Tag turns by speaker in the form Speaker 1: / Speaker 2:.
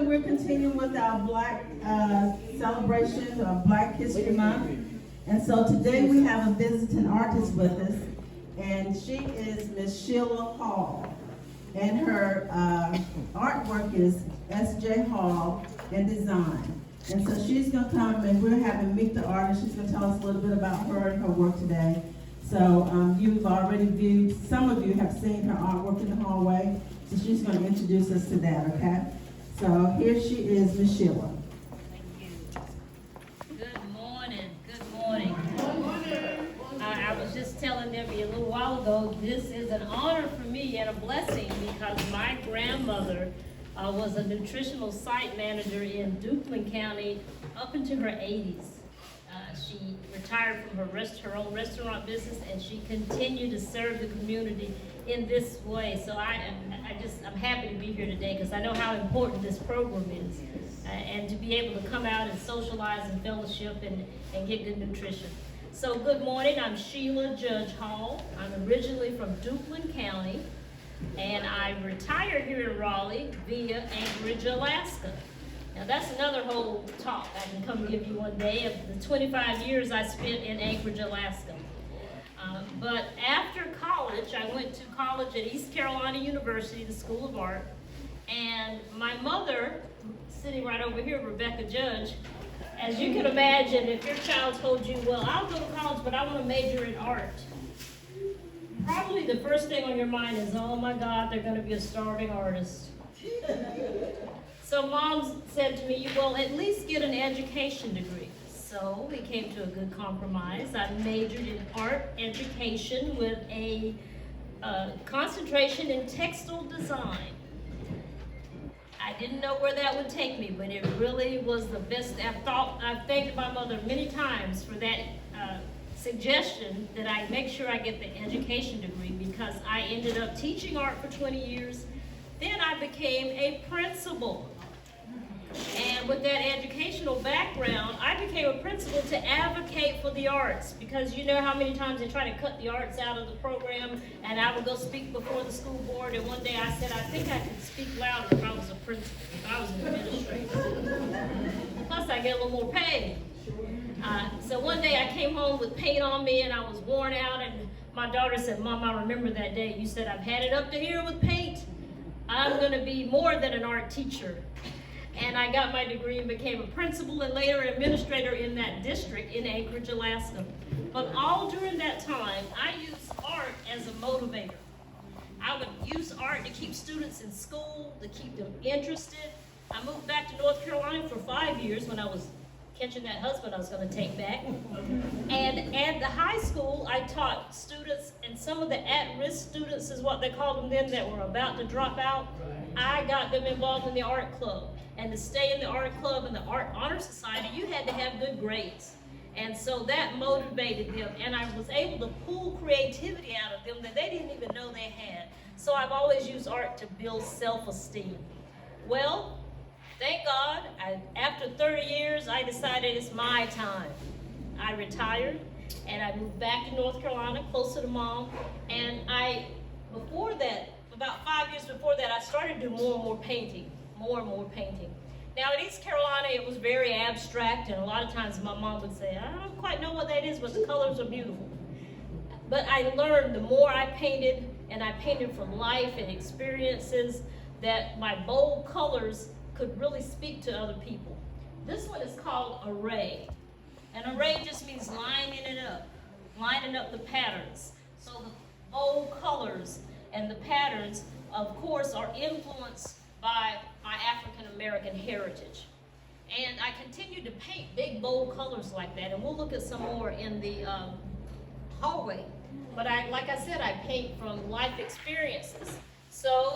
Speaker 1: we're continuing with our Black celebration of Black History Month. And so today we have a visiting artist with us, and she is Miss Sheila Hall. And her artwork is S.J. Hall and Design. And so she's going to come, and we're having Meet the Artist. She's going to tell us a little bit about her and her work today. So you've already viewed, some of you have seen her artwork in the hallway. So she's going to introduce us to that, okay? So here she is, Miss Sheila.
Speaker 2: Thank you. Good morning. Good morning. Good morning. I was just telling Debbie a little while ago, this is an honor for me and a blessing because my grandmother was a nutritional site manager in Duplin County up into her 80s. She retired from her own restaurant business, and she continued to serve the community in this way. So I'm happy to be here today because I know how important this program is, and to be able to come out and socialize and fellowship and get good nutrition. So good morning, I'm Sheila Judge Hall. I'm originally from Duplin County, and I retired here in Raleigh via Anchorage, Alaska. Now that's another whole talk I can come give you one day of the 25 years I spent in Anchorage, Alaska. But after college, I went to college at East Carolina University, the School of Art, and my mother, sitting right over here, Rebecca Judge, as you can imagine, if your child told you, well, I'll go to college, but I want to major in art, probably the first thing on your mind is, oh my God, they're going to be a starving artist. So Mom said to me, well, at least get an education degree. So we came to a good compromise. I majored in art education with a concentration in textile design. I didn't know where that would take me, but it really was the best. I've thanked my mother many times for that suggestion that I make sure I get the education degree, because I ended up teaching art for 20 years. Then I became a principal. And with that educational background, I became a principal to advocate for the arts, because you know how many times they try to cut the arts out of the program, and I would go speak before the school board, and one day I said, I think I could speak louder if I was a principal, if I was an administrator. Plus I get a little more pay. So one day I came home with paint on me and I was worn out, and my daughter said, Mom, I remember that day. You said, I've had it up to here with paint. I'm gonna be more than an art teacher. And I got my degree and became a principal and later an administrator in that district in Anchorage, Alaska. But all during that time, I used art as a motivator. I would use art to keep students in school, to keep them interested. I moved back to North Carolina for 5 years when I was catching that husband I was going to take back. And at the high school, I taught students, and some of the at-risk students is what they called them then, that were about to drop out. I got them involved in the art club. And to stay in the art club and the Art Honor Society, you had to have good grades. And so that motivated them, and I was able to pull creativity out of them that they didn't even know they had. So I've always used art to build self-esteem. Well, thank God, after 30 years, I decided it's my time. I retired, and I moved back to North Carolina, closer to Mom, and before that, about 5 years before that, I started to do more and more painting. Now at East Carolina, it was very abstract, and a lot of times my mom would say, I don't quite know what that is, but the colors are beautiful. But I learned the more I painted, and I painted from life and experiences, that my bold colors could really speak to other people. This one is called array. An array just means lining up the patterns. So the bold colors and the patterns, of course, are influenced by my African American heritage. And I continue to paint big, bold colors like that, and we'll look at some more in the hallway. But like I said, I paint from life experiences. So